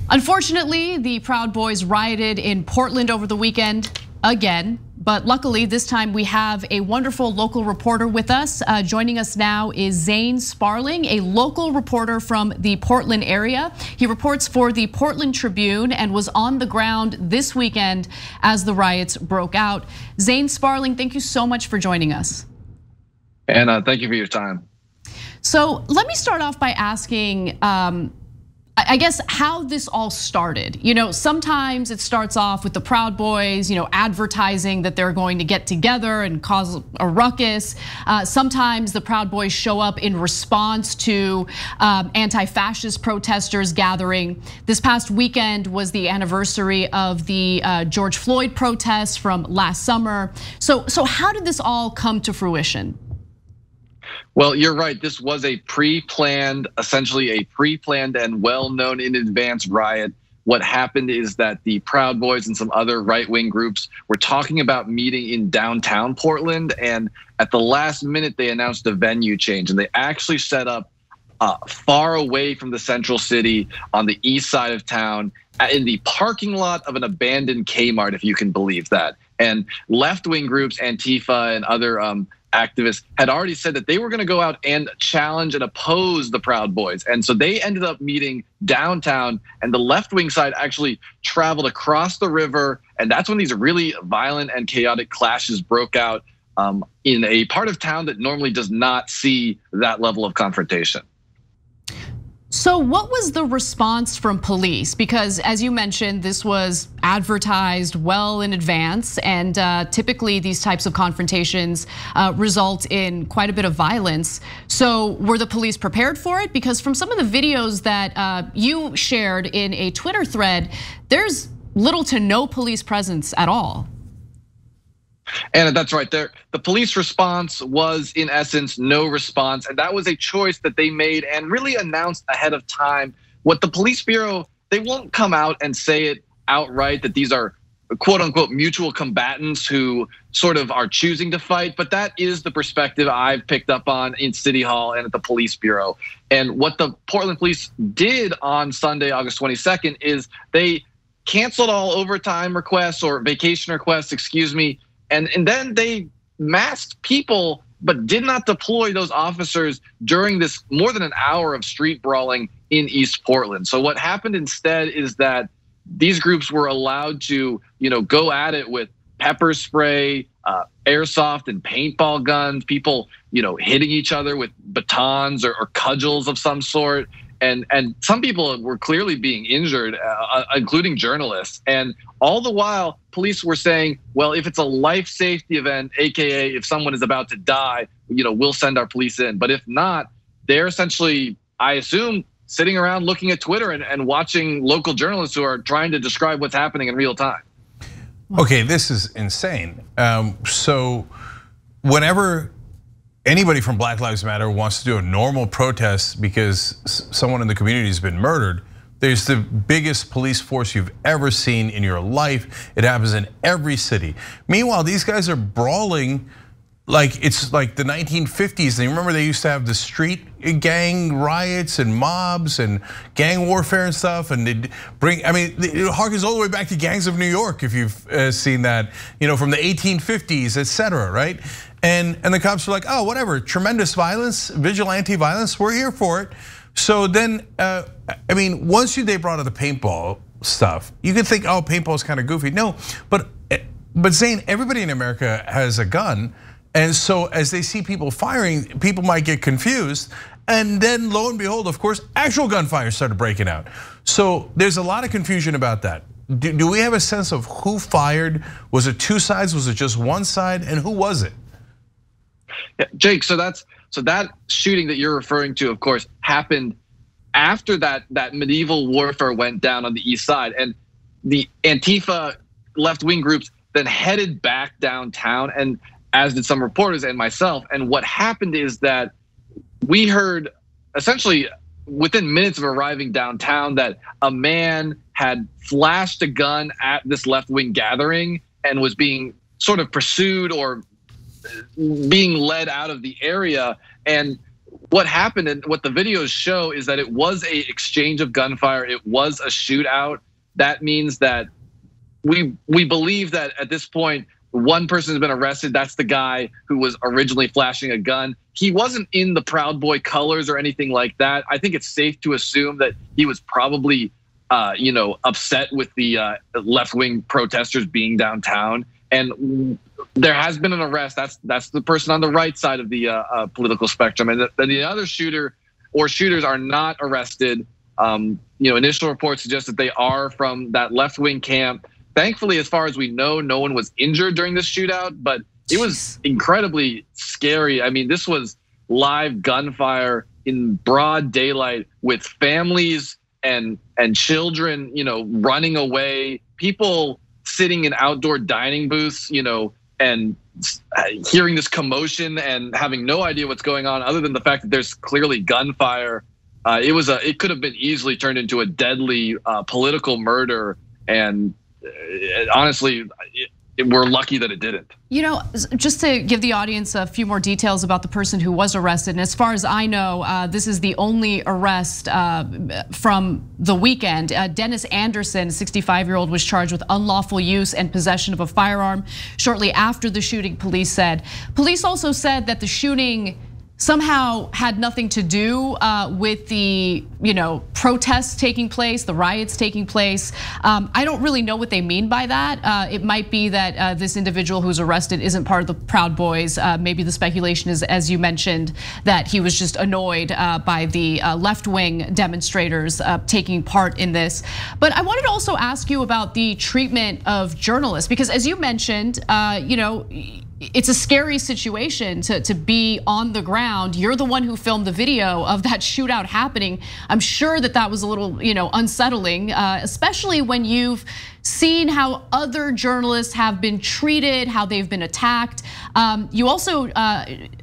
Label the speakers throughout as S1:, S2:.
S1: Unfortunately, the Proud Boys rioted in Portland over the weekend again. But luckily, this time we have a wonderful local reporter with us. Joining us now is Zane Sparling, a local reporter from the Portland area. He reports for the Portland Tribune and was on the ground this weekend as the riots broke out. Zane Sparling, thank you so much for joining us.
S2: And thank you for your time.
S1: So let me start off by asking, I guess, how this all started. Sometimes it starts off with the Proud Boys, advertising that they're going to get together and cause a ruckus. Sometimes the Proud Boys show up in response to anti-fascist protesters gathering. This past weekend was the anniversary of the George Floyd protests from last summer. So how did this all come to fruition?
S2: Well, you're right. This was a pre-planned, essentially a pre-planned and well-known in advance riot. What happened is that the Proud Boys and some other right-wing groups were talking about meeting in downtown Portland, and at the last minute they announced a venue change, and they actually set up far away from the central city on the east side of town in the parking lot of an abandoned Kmart, if you can believe that. And left-wing groups, Antifa and other activists had already said that they were going to go out and challenge and oppose the Proud Boys. And so they ended up meeting downtown, and the left-wing side actually traveled across the river. And that's when these really violent and chaotic clashes broke out in a part of town that normally does not see that level of confrontation.
S1: So what was the response from police? Because as you mentioned, this was advertised well in advance, and typically these types of confrontations result in quite a bit of violence. So were the police prepared for it? Because from some of the videos that you shared in a Twitter thread, there's little to no police presence at all.
S2: And that's right there. The police response was, in essence, no response. And that was a choice that they made and really announced ahead of time. What the police bureau, they won't come out and say it outright that these are quote unquote mutual combatants who sort of are choosing to fight. But that is the perspective I've picked up on in City Hall and at the police bureau. And what the Portland police did on Sunday, August 22nd, is they canceled all overtime requests or vacation requests, excuse me. And then they masked people, but did not deploy those officers during this more than an hour of street brawling in East Portland. So what happened instead is that these groups were allowed to, go at it with pepper spray, airsoft and paintball guns, people, hitting each other with batons or cudgels of some sort. And some people were clearly being injured, including journalists. And all the while, police were saying, well, if it's a life safety event, AKA if someone is about to die, we'll send our police in. But if not, they're essentially, I assume, sitting around looking at Twitter and watching local journalists who are trying to describe what's happening in real time.
S3: Okay, this is insane. So whenever anybody from Black Lives Matter wants to do a normal protest because someone in the community has been murdered, there's the biggest police force you've ever seen in your life. It happens in every city. Meanwhile, these guys are brawling like it's like the 1950s. And you remember they used to have the street gang riots and mobs and gang warfare and stuff. And they'd bring, it harkens all the way back to Gangs of New York, if you've seen that, from the 1850s, etc., right? And the cops are like, oh, whatever, tremendous violence, vigilante violence, we're here for it. So then, once they brought up the paintball stuff, you could think, oh, paintball is kind of goofy. No, but Zane, everybody in America has a gun. And so as they see people firing, people might get confused. And then lo and behold, of course, actual gunfire started breaking out. So there's a lot of confusion about that. Do we have a sense of who fired? Was it two sides? Was it just one side? And who was it?
S2: Yeah, Jake, so that shooting that you're referring to, of course, happened after that medieval warfare went down on the east side, and the Antifa left-wing groups then headed back downtown, and as did some reporters and myself. And what happened is that we heard essentially within minutes of arriving downtown that a man had flashed a gun at this left-wing gathering and was being sort of pursued or being led out of the area. And what happened and what the videos show is that it was a exchange of gunfire. It was a shootout. That means that we believe that at this point, one person has been arrested. That's the guy who was originally flashing a gun. He wasn't in the Proud Boy colors or anything like that. I think it's safe to assume that he was probably, upset with the left-wing protesters being downtown. And there has been an arrest. That's the person on the right side of the political spectrum. And the other shooter or shooters are not arrested. Initial reports suggest that they are from that left-wing camp. Thankfully, as far as we know, no one was injured during this shootout, but it was incredibly scary. I mean, this was live gunfire in broad daylight with families and children, running away, people sitting in outdoor dining booths, and hearing this commotion and having no idea what's going on other than the fact that there's clearly gunfire. It could have been easily turned into a deadly political murder. And honestly, we're lucky that it didn't.
S1: Just to give the audience a few more details about the person who was arrested, and as far as I know, this is the only arrest from the weekend. Dennis Anderson, 65-year-old, was charged with unlawful use and possession of a firearm shortly after the shooting, police said. Police also said that the shooting somehow had nothing to do with the protests taking place, the riots taking place. I don't really know what they mean by that. It might be that this individual who's arrested isn't part of the Proud Boys. Maybe the speculation is, as you mentioned, that he was just annoyed by the left-wing demonstrators taking part in this. But I wanted to also ask you about the treatment of journalists, because as you mentioned, it's a scary situation to be on the ground. You're the one who filmed the video of that shootout happening. I'm sure that was a little, unsettling, especially when you've seen how other journalists have been treated, how they've been attacked. You also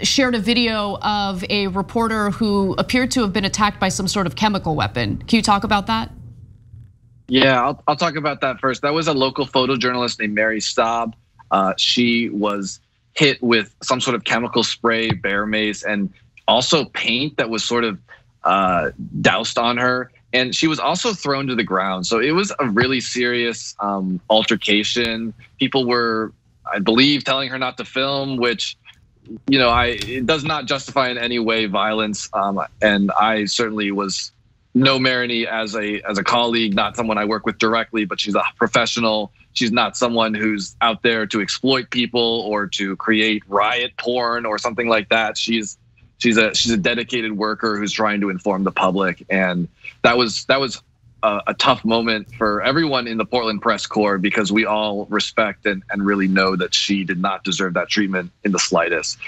S1: shared a video of a reporter who appeared to have been attacked by some sort of chemical weapon. Can you talk about that?
S2: Yeah, I'll talk about that first. That was a local photojournalist named Mary Staub. She was hit with some sort of chemical spray, bear mace, and also paint that was sort of doused on her. And she was also thrown to the ground. So it was a really serious altercation. People were, I believe, telling her not to film, which, it does not justify in any way violence. And I certainly was know Marini as a colleague, not someone I work with directly, but she's a professional. She's not someone who's out there to exploit people or to create riot porn or something like that. She's a dedicated worker who's trying to inform the public, and that was a tough moment for everyone in the Portland press corps, because we all respect and really know that she did not deserve that treatment in the slightest.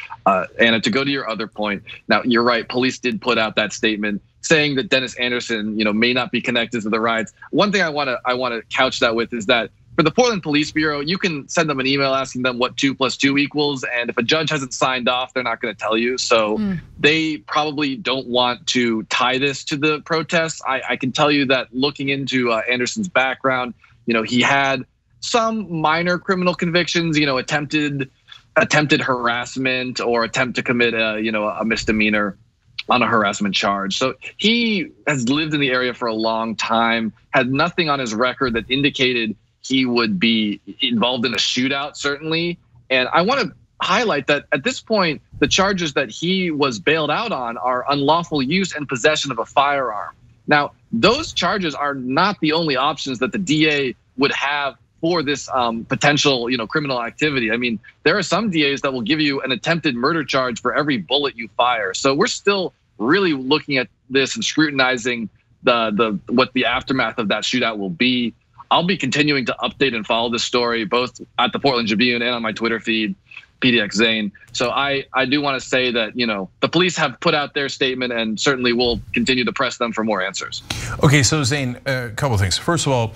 S2: Anna, to go to your other point, now you're right. Police did put out that statement saying that Dennis Anderson, may not be connected to the riots. One thing I want to couch that with is that for the Portland Police Bureau, you can send them an email asking them what 2 + 2 equals, and if a judge hasn't signed off, they're not going to tell you. So they probably don't want to tie this to the protests. I can tell you that looking into Anderson's background, he had some minor criminal convictions, attempted harassment or attempt to commit a misdemeanor on a harassment charge. So he has lived in the area for a long time, had nothing on his record that indicated he would be involved in a shootout, certainly. And I want to highlight that at this point, the charges that he was bailed out on are unlawful use and possession of a firearm. Now, those charges are not the only options that the DA would have for this potential, criminal activity. I mean, there are some DAs that will give you an attempted murder charge for every bullet you fire. So we're still really looking at this and scrutinizing what the aftermath of that shootout will be. I'll be continuing to update and follow this story both at the Portland Tribune and on my Twitter feed, PDX Zane. So I do want to say that the police have put out their statement, and certainly will continue to press them for more answers.
S3: Okay, so Zane, a couple of things. First of all,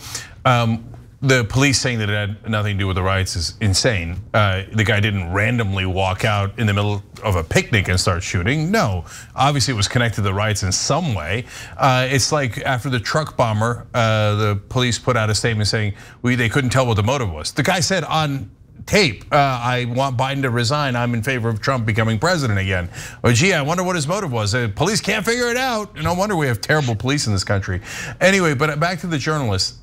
S3: the police saying that it had nothing to do with the riots is insane. The guy didn't randomly walk out in the middle of a picnic and start shooting. No, obviously it was connected to the riots in some way. It's like after the truck bomber, the police put out a statement saying they couldn't tell what the motive was. The guy said on tape. I want Biden to resign. I'm in favor of Trump becoming president again. Or gee, I wonder what his motive was. Police can't figure it out. No wonder we have terrible police in this country. Anyway, but back to the journalist.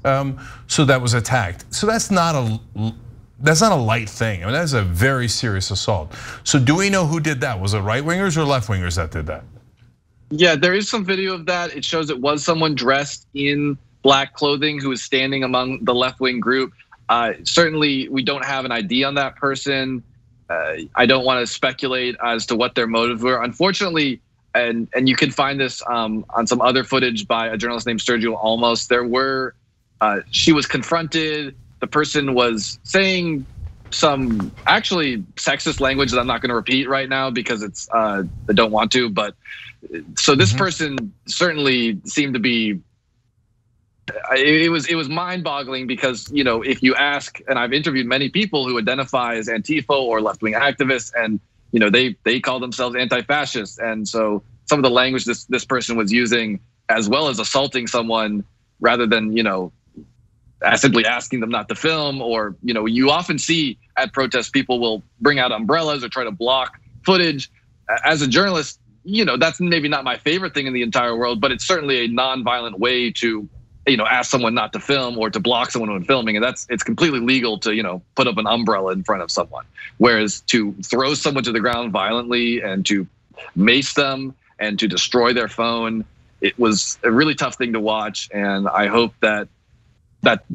S3: So that was attacked. So that's not a light thing. I mean, that's a very serious assault. So do we know who did that? Was it right wingers or left wingers that did that?
S2: Yeah, there is some video of that. It shows it was someone dressed in black clothing who was standing among the left-wing group. Certainly, we don't have an ID on that person. I don't want to speculate as to what their motives were. Unfortunately, and you can find this on some other footage by a journalist named Sergio Olmos. She was confronted. The person was saying some actually sexist language that I'm not going to repeat right now because it's I don't want to. But so this person certainly seemed to be. It was mind-boggling because if you ask, and I've interviewed many people who identify as Antifa or left-wing activists, and they call themselves anti-fascists, and so some of the language this person was using, as well as assaulting someone, rather than simply asking them not to film, or you often see at protests people will bring out umbrellas or try to block footage. As a journalist, that's maybe not my favorite thing in the entire world, but it's certainly a non-violent way to ask someone not to film or to block someone when filming, and it's completely legal to put up an umbrella in front of someone. Whereas to throw someone to the ground violently and to mace them and to destroy their phone, it was a really tough thing to watch. And I hope that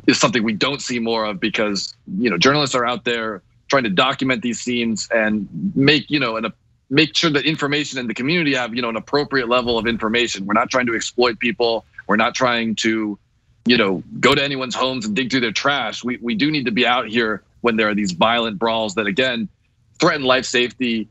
S2: is something we don't see more of, because journalists are out there trying to document these scenes and make sure that information in the community have an appropriate level of information. We're not trying to exploit people. We're not trying to, go to anyone's homes and dig through their trash. We do need to be out here when there are these violent brawls that, again, threaten life safety.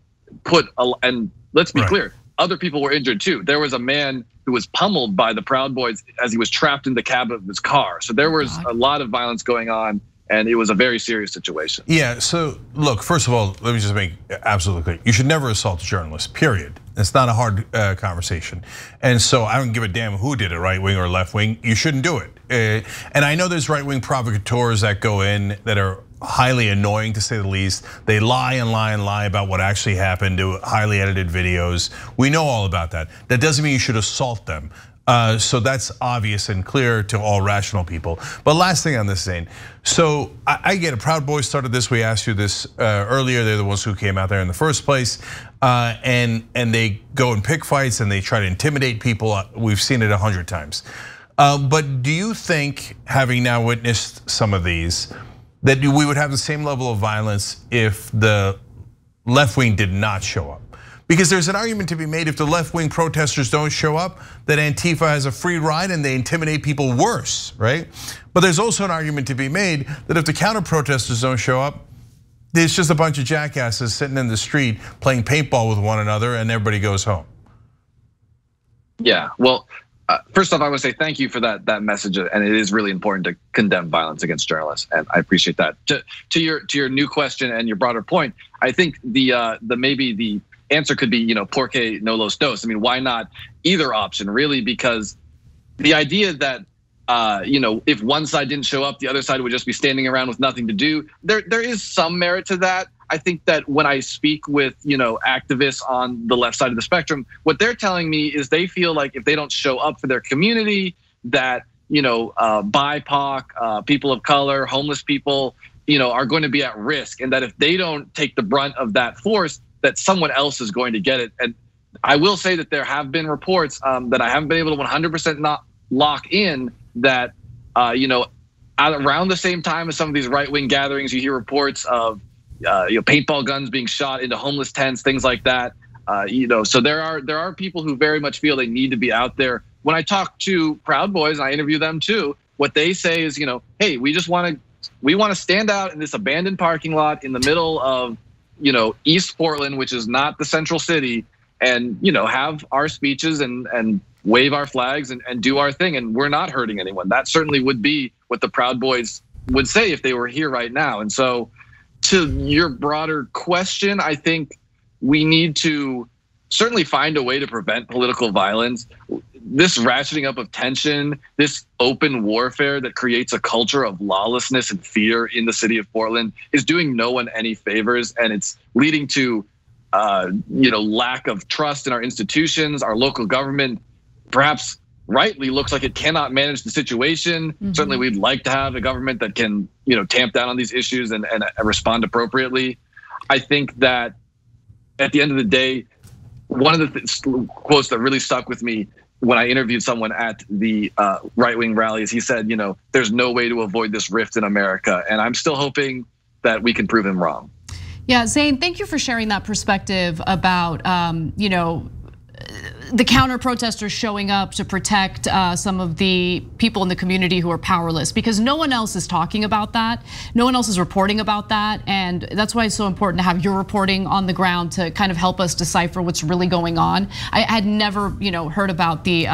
S2: And let's be clear, other people were injured too. There was a man who was pummeled by the Proud Boys as he was trapped in the cab of his car. So there was a lot of violence going on, and it was a very serious situation.
S3: Yeah, so look, first of all, let me just make absolutely clear. You should never assault a journalist, period. It's not a hard conversation. And so I don't give a damn who did it, right wing or left wing, you shouldn't do it. And I know there's right wing provocateurs that go in that are highly annoying, to say the least. They lie and lie and lie about what actually happened, do highly edited videos. We know all about that. That doesn't mean you should assault them. So that's obvious and clear to all rational people. But last thing on this, Zane. So I get it. Proud Boys started this. We asked you this earlier. They're the ones who came out there in the first place, and they go and pick fights and they try to intimidate people. We've seen it 100 times. But do you think, having now witnessed some of these, that we would have the same level of violence if the left wing did not show up? Because there's an argument to be made, if the left-wing protesters don't show up, that Antifa has a free ride and they intimidate people worse, right? But there's also an argument to be made that if the counter-protesters don't show up, there's just a bunch of jackasses sitting in the street playing paintball with one another and everybody goes home.
S2: Yeah, well, first off, I want to say thank you for that message, and it is really important to condemn violence against journalists, and I appreciate that. To your new question and your broader point, I think maybe the answer could be, porque no los dos. I mean, why not either option, really? Because the idea that, if one side didn't show up, the other side would just be standing around with nothing to do. There is some merit to that. I think that when I speak with, activists on the left side of the spectrum, what they're telling me is they feel like if they don't show up for their community, that, BIPOC, people of color, homeless people, are going to be at risk. And that if they don't take the brunt of that force, that someone else is going to get it. And I will say that there have been reports that I haven't been able to 100% not lock in that, around the same time as some of these right-wing gatherings, you hear reports of paintball guns being shot into homeless tents, things like that. So there are people who very much feel they need to be out there. When I talk to Proud Boys, and I interview them too, what they say is, hey, we want to stand out in this abandoned parking lot in the middle of East Portland, which is not the central city, and have our speeches and wave our flags and do our thing, and we're not hurting anyone. That certainly would be what the Proud Boys would say if they were here right now. And so, to your broader question, I think we need to certainly find a way to prevent political violence. this ratcheting up of tension, this open warfare that creates a culture of lawlessness and fear in the city of Portland is doing no one any favors, and it's leading to lack of trust in our institutions. Our local government, perhaps rightly, looks like it cannot manage the situation. Certainly, we'd like to have a government that can tamp down on these issues and respond appropriately. I think that at the end of the day, one of the quotes that really stuck with me when I interviewed someone at the right-wing rallies, he said, there's no way to avoid this rift in America. And I'm still hoping that we can prove him wrong.
S1: Yeah, Zane, thank you for sharing that perspective about, the counter-protesters showing up to protect some of the people in the community who are powerless, because no one else is talking about that. No one else is reporting about that. And that's why it's so important to have your reporting on the ground to kind of help us decipher what's really going on. I had never heard about the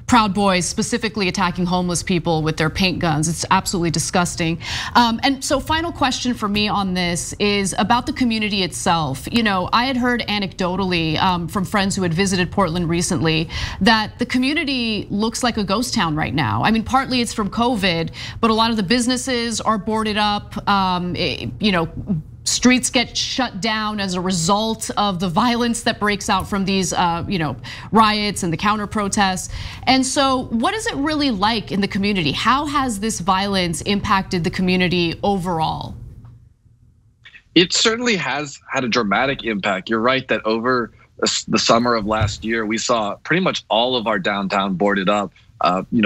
S1: Proud Boys specifically attacking homeless people with their paint guns. It's absolutely disgusting. And so final question for me on this is about the community itself. I had heard anecdotally from friends who had visited Portland recently that the community looks like a ghost town right now. I mean, partly it's from COVID, but a lot of the businesses are boarded up. Streets get shut down as a result of the violence that breaks out from these riots and the counter protests. And so what is it really like in the community? How has this violence impacted the community overall?
S2: It certainly has had a dramatic impact. You're right that over the summer of last year, we saw pretty much all of our downtown boarded up.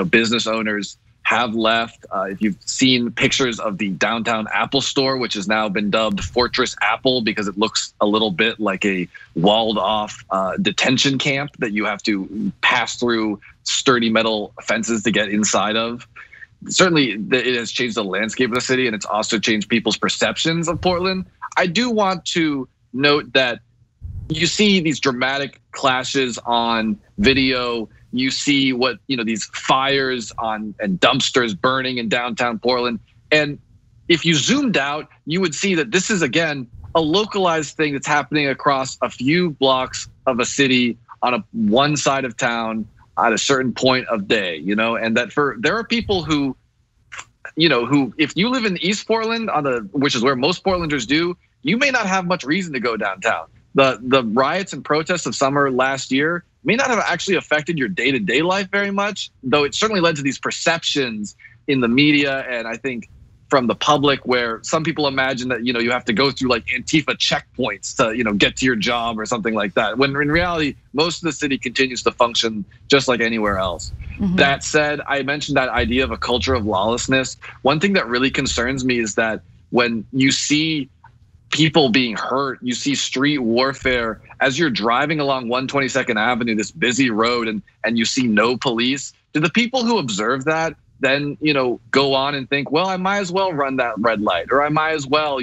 S2: Business owners have left. If you've seen pictures of the downtown Apple store, which has now been dubbed Fortress Apple because it looks a little bit like a walled off detention camp that you have to pass through sturdy metal fences to get inside of. Certainly it has changed the landscape of the city, and it's also changed people's perceptions of Portland. I do want to note that you see these dramatic clashes on video. You see what these fires and dumpsters burning in downtown Portland. And if you zoomed out, you would see that this is again a localized thing that's happening across a few blocks of a city on one side of town at a certain point of day. And that there are people who if you live in East Portland which is where most Portlanders do, you may not have much reason to go downtown. The riots and protests of summer last year may not have actually affected your day-to-day life very much, though it certainly led to these perceptions in the media and I think from the public where some people imagine that you have to go through like Antifa checkpoints to get to your job or something like that, when in reality most of the city continues to function just like anywhere else. That said, I mentioned that idea of a culture of lawlessness. One thing that really concerns me is that when you see people being hurt, you see street warfare as you're driving along 122nd Avenue, this busy road, and you see no police. Do the people who observe that then go on and think, well, I might as well run that red light, or I might as well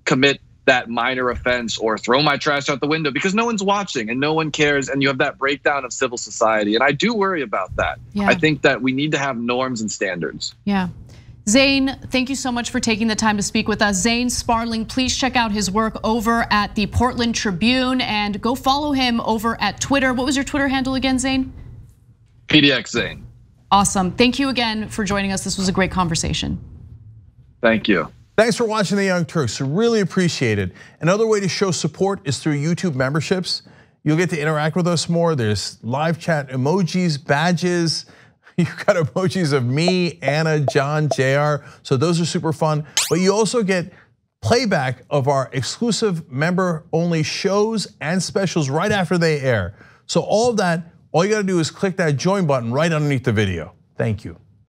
S2: commit that minor offense or throw my trash out the window because no one's watching and no one cares, and you have that breakdown of civil society. And I do worry about that. Yeah. I think that we need to have norms and standards.
S1: Yeah. Zane, thank you so much for taking the time to speak with us. Zane Sparling, please check out his work over at the Portland Tribune and go follow him over at Twitter. What was your Twitter handle again, Zane?
S2: PDX Zane.
S1: Awesome. Thank you again for joining us. This was a great conversation.
S2: Thank you.
S3: Thanks for watching the Young Turks. Really appreciate it. Another way to show support is through YouTube memberships. You'll get to interact with us more. There's live chat emojis, badges. You've got emojis of me, Anna, John, JR. So those are super fun. But you also get playback of our exclusive member-only shows and specials right after they air. So all of that, all you gotta do is click that join button right underneath the video. Thank you.